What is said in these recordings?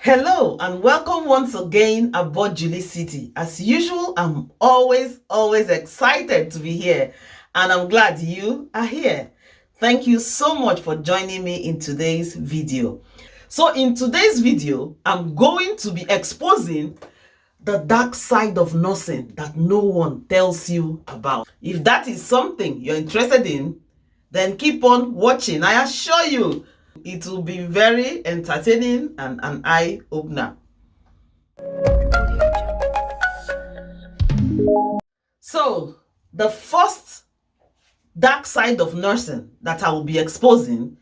Hello and welcome once again aboard JulieCity. As usual, I'm always excited to be here and I'm glad you are here. Thank you so much for joining me in today's video. So in today's video, I'm going to be exposing the dark side of nursing that no one tells you about. If that is something you're interested in, then keep on watching. I assure you, it will be very entertaining and an eye-opener. So, the first dark side of nursing that I will be exposing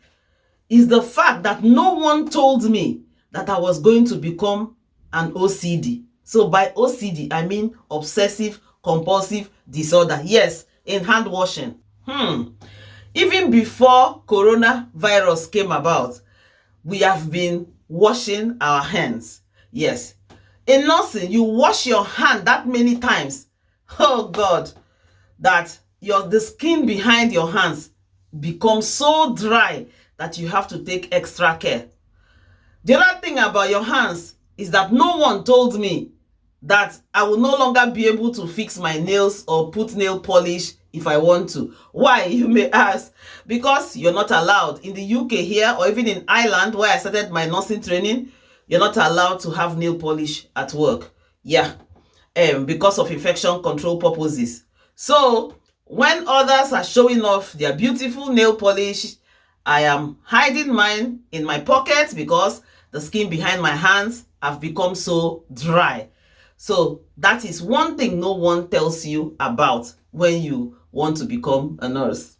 is the fact that no one told me that I was going to become an OCD. So by OCD, I mean obsessive compulsive disorder. Yes, in hand washing. Even before coronavirus came about, we have been washing our hands. Yes. In nursing, you wash your hand that many times. Oh God, that the skin behind your hands becomes so dry that you have to take extra care. The other thing about your hands is that no one told me that I will no longer be able to fix my nails or put nail polish if I want to. Why, you may ask? Because you're not allowed. In the UK here, or even in Ireland, where I started my nursing training, you're not allowed to have nail polish at work. Yeah, because of infection control purposes. So, when others are showing off their beautiful nail polish, I am hiding mine in my pocket because the skin behind my hands have become so dry. So that is one thing no one tells you about when you want to become a nurse.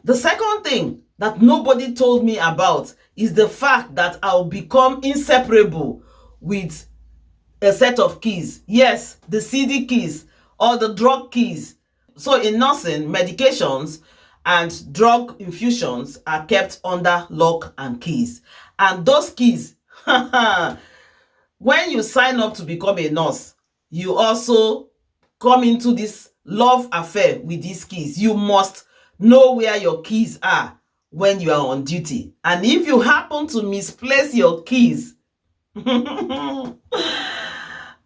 The second thing that nobody told me about is the fact that I'll become inseparable with a set of keys. Yes, the CD keys or the drug keys. So in nursing, medications and drug infusions are kept under lock and keys. And those keys, when you sign up to become a nurse, you also come into this love affair with these keys. You must know where your keys are when you are on duty. And if you happen to misplace your keys, a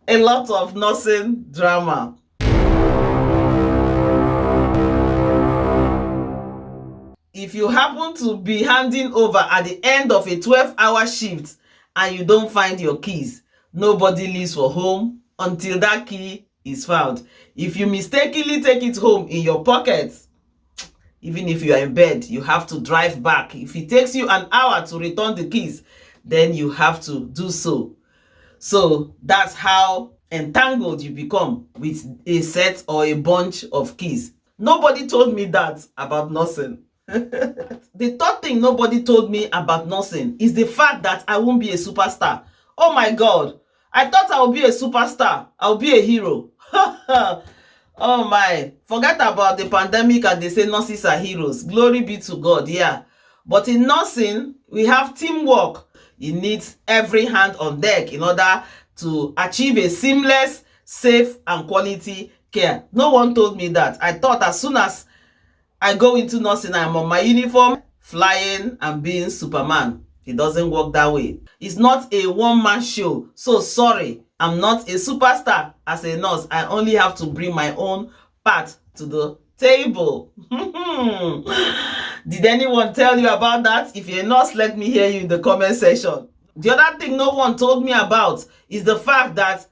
lot of nursing drama. If you happen to be handing over at the end of a 12-hour shift and you don't find your keys, nobody leaves for home until that key is found. If you mistakenly take it home in your pocket, even if you are in bed, you have to drive back. If it takes you an hour to return the keys, then you have to do so. So that's how entangled you become with a set or a bunch of keys. Nobody told me that about nursing. The third thing nobody told me about nursing is the fact that I won't be a superstar. Oh my God. I thought I would be a superstar. I would be a hero. Oh my. Forget about the pandemic and they say nurses are heroes. Glory be to God. Yeah. But in nursing, we have teamwork. You need every hand on deck in order to achieve a seamless, safe, and quality care. No one told me that. I thought as soon as I go into nursing, I'm on my uniform, flying and being Superman. It doesn't work that way. It's not a one-man show. So sorry, I'm not a superstar as a nurse. I only have to bring my own part to the table. Did anyone tell you about that? If you're a nurse, let me hear you in the comment section. The other thing no one told me about is the fact that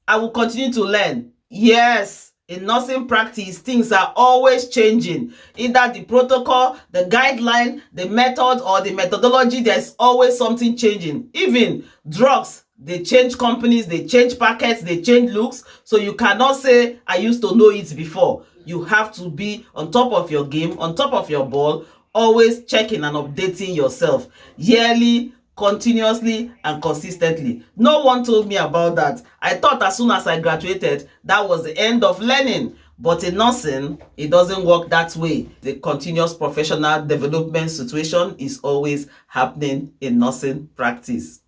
I will continue to learn. Yes, in nursing practice, things are always changing. Either the protocol, the guideline, the method, or the methodology, there's always something changing. Even drugs, they change companies, they change packets, they change looks. So you cannot say, I used to know it before. You have to be on top of your game, on top of your ball, always checking and updating yourself yearly, continuously and consistently. No one told me about that. I thought as soon as I graduated, that was the end of learning. But in nursing, it doesn't work that way. The continuous professional development situation is always happening in nursing practice.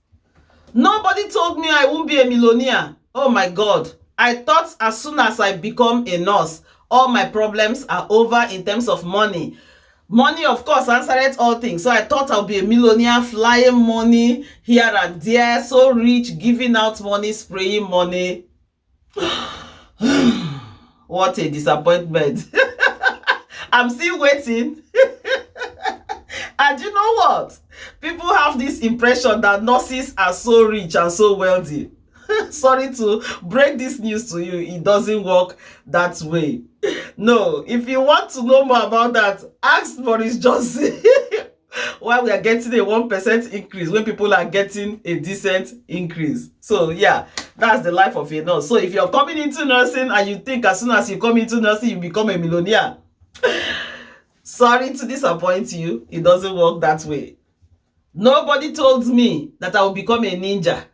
Nobody told me I won't be a millionaire. Oh my God. I thought as soon as I become a nurse, all my problems are over in terms of money. Money, of course, answered all things. So I thought I'll be a millionaire, flying money here and there, so rich, giving out money, spraying money. What a disappointment. I'm still waiting. And you know what? People have this impression that nurses are so rich and so wealthy. Sorry to break this news to you. It doesn't work that way. No, if you want to know more about that, ask Boris Johnson why we are getting a 1% increase when people are getting a decent increase. So yeah, that's the life of a nurse. So if you're coming into nursing and you think as soon as you come into nursing, you become a millionaire, sorry to disappoint you. It doesn't work that way. Nobody told me that I will become a ninja.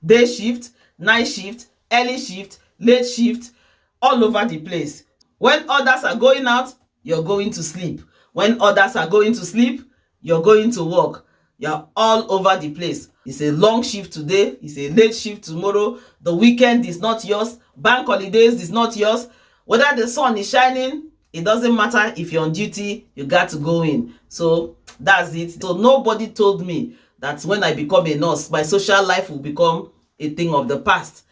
Day shift, night shift, early shift, late shift, all over the place. When others are going out, you're going to sleep. When others are going to sleep, you're going to work. You're all over the place. It's a long shift today. It's a late shift tomorrow. The weekend is not yours. Bank holidays is not yours. Whether the sun is shining, it doesn't matter. If you're on duty, you got to go in. So that's it. So nobody told me that when I become a nurse, my social life will become a thing of the past.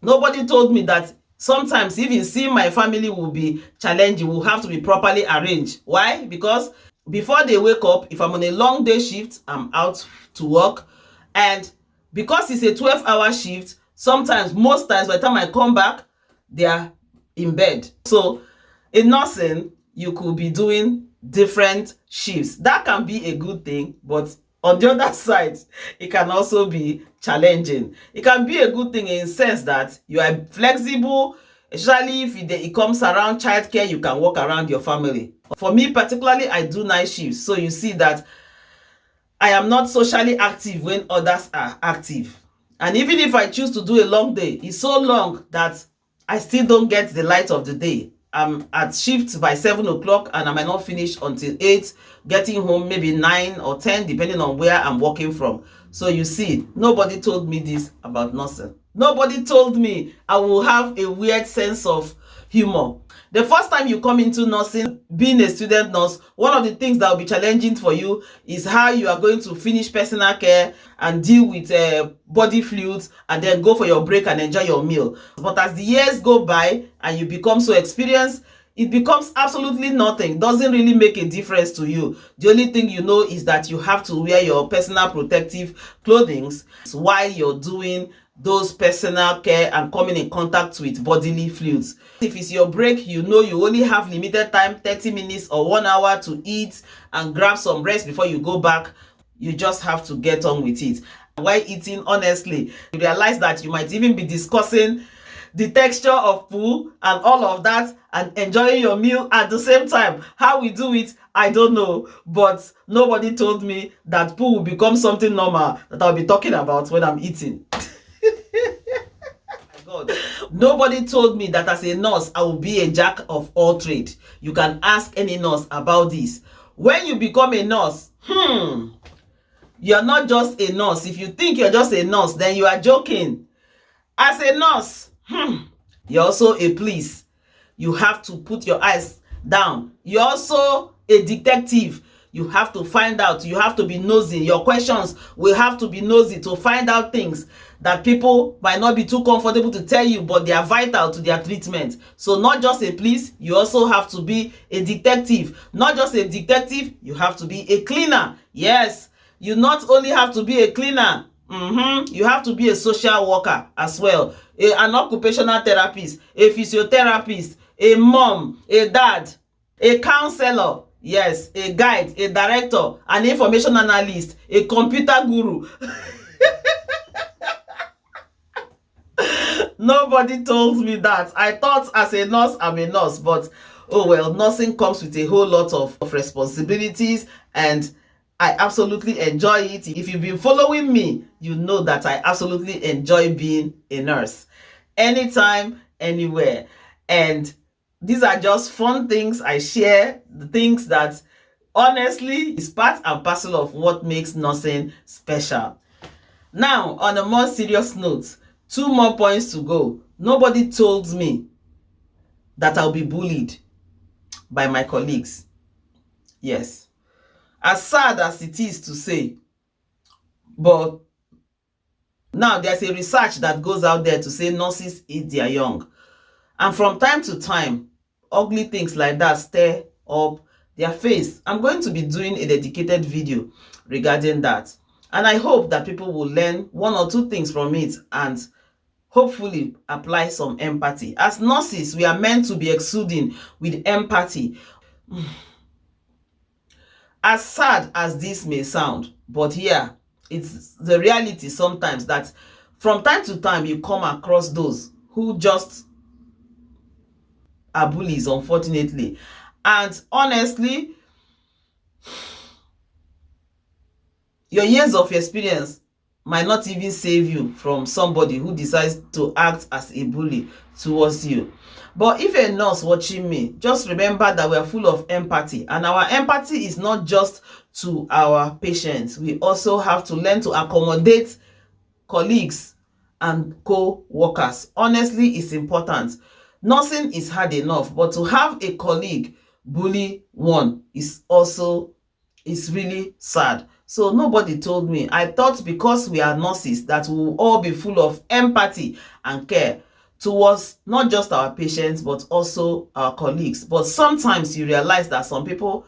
Nobody told me that sometimes even seeing my family will be challenging, will have to be properly arranged. Why? Because before they wake up, if I'm on a long day shift, I'm out to work. And because it's a 12-hour shift, sometimes, most times, by the time I come back, they are in bed. So in nursing, you could be doing different shifts. That can be a good thing, but on the other side, it can also be challenging. It can be a good thing in the sense that you are flexible, especially if it comes around childcare, you can work around your family. For me particularly, I do night shifts, so you see that I am not socially active when others are active. And even if I choose to do a long day, it's so long that I still don't get the light of the day. I'm at shift by 7 o'clock and I might not finish until 8, getting home maybe 9 or 10, depending on where I'm working from. So you see, nobody told me this about nursing. Nobody told me I will have a weird sense of humor. The first time you come into nursing, being a student nurse, one of the things that will be challenging for you is how you are going to finish personal care and deal with body fluids and then go for your break and enjoy your meal. But as the years go by and you become so experienced, it becomes absolutely nothing. Doesn't really make a difference to you. The only thing you know is that you have to wear your personal protective clothing while you're doing those personal care and coming in contact with bodily fluids. If it's your break, you know you only have limited time, 30 minutes or 1 hour to eat and grab some rest before you go back. You just have to get on with it. While eating, honestly, you realize that you might even be discussing the texture of poo and all of that and enjoying your meal at the same time. How we do it, I don't know, but nobody told me that poo will become something normal that I'll be talking about when I'm eating. God. Nobody told me that as a nurse, I will be a jack of all trades. You can ask any nurse about this. When you become a nurse, you're not just a nurse. If you think you're just a nurse, then you are joking. As a nurse, you're also a police. You have to put your eyes down. You're also a detective. You have to find out. You have to be nosy. Your questions will have to be nosy to find out things that people might not be too comfortable to tell you, but they are vital to their treatment. So not just a police, you also have to be a detective. Not just a detective, you have to be a cleaner. Yes, you not only have to be a cleaner, you have to be a social worker as well, an occupational therapist, a physiotherapist, a mom, a dad, a counselor, yes, a guide, a director, an information analyst, a computer guru. Nobody told me that. I thought as a nurse, I'm a nurse, but oh well, nursing comes with a whole lot of responsibilities and I absolutely enjoy it. If you've been following me, you know that I absolutely enjoy being a nurse. Anytime, anywhere. And these are just fun things I share, the things that honestly is part and parcel of what makes nursing special. Now, on a more serious note, 2 more points to go. Nobody told me that I'll be bullied by my colleagues. Yes. As sad as it is to say, but now there's a research that goes out there to say nurses eat their young. And from time to time, ugly things like that stir up their face. I'm going to be doing a dedicated video regarding that. And I hope that people will learn one or two things from it and hopefully apply some empathy. As nurses, we are meant to be exuding with empathy. As sad as this may sound, but yeah, it's the reality sometimes that from time to time you come across those who just are bullies, unfortunately. And honestly, your years of experience might not even save you from somebody who decides to act as a bully towards you. But if a nurse watching me, just remember that we are full of empathy, and our empathy is not just to our patients. We also have to learn to accommodate colleagues and co-workers. Honestly, it's important. Nursing is hard enough, but to have a colleague bully one is really sad. So nobody told me. I thought because we are nurses that we will all be full of empathy and care towards not just our patients but also our colleagues. But sometimes you realize that some people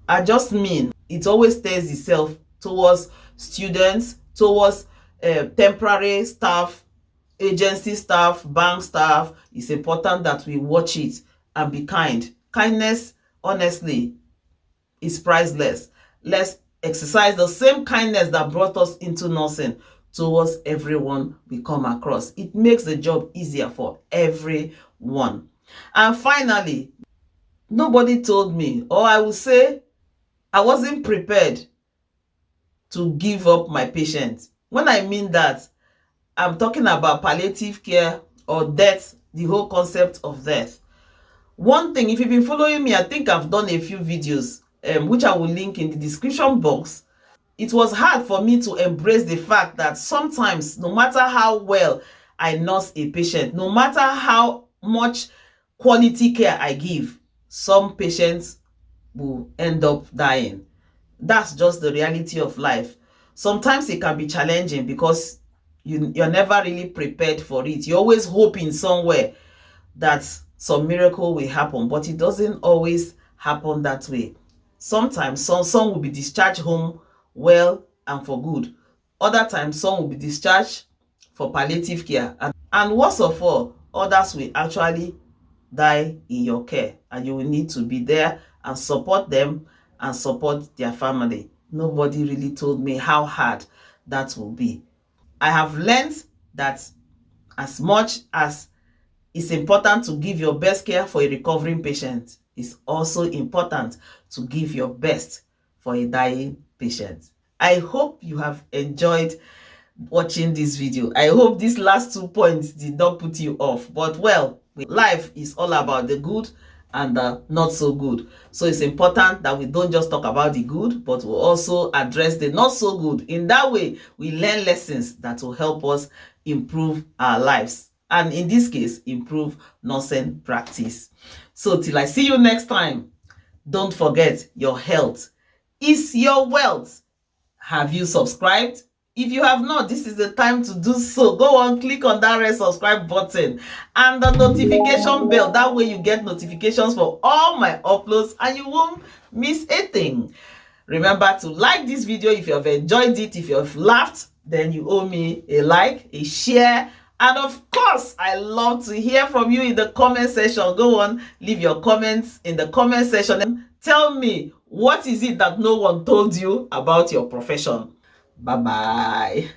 are just mean. It always stays itself towards students, towards temporary staff, agency staff, bank staff. It's important that we watch it and be kind. Kindness, honestly, is priceless. Let's exercise the same kindness that brought us into nursing towards everyone we come across. It makes the job easier for everyone. And finally, nobody told me, or I will say, I wasn't prepared to give up my patients. When I mean that, I'm talking about palliative care or death, the whole concept of death. One thing, if you've been following me, I think I've done a few videos, which I will link in the description box. It was hard for me to embrace the fact that sometimes, no matter how well I nurse a patient, no matter how much quality care I give, some patients will end up dying. That's just the reality of life. Sometimes it can be challenging because you're never really prepared for it. You're always hoping somewhere that some miracle will happen, but it doesn't always happen that way. Sometimes some will be discharged home well and for good. Other times some will be discharged for palliative care, and worst of all, others will actually die in your care, and you will need to be there and support them and support their family. Nobody really told me how hard that will be. I have learned that as much as it's important to give your best care for a recovering patient, it's also important to give your best for a dying patient. I hope you have enjoyed watching this video. I hope these last 2 points did not put you off. But well, life is all about the good and the not so good. So it's important that we don't just talk about the good, but we'll also address the not so good. In that way, we learn lessons that will help us improve our lives. And in this case, improve nursing practice. So till I see you next time, don't forget, your health is your wealth. Have you subscribed? If you have not, this is the time to do so. Go on, click on that red subscribe button and the notification bell. That way you get notifications for all my uploads and you won't miss a thing. Remember to like this video if you have enjoyed it. If you have laughed, then you owe me a like, a share, and of course, I love to hear from you in the comment section. Go on, leave your comments in the comment section and tell me, what is it that no one told you about your profession? Bye-bye.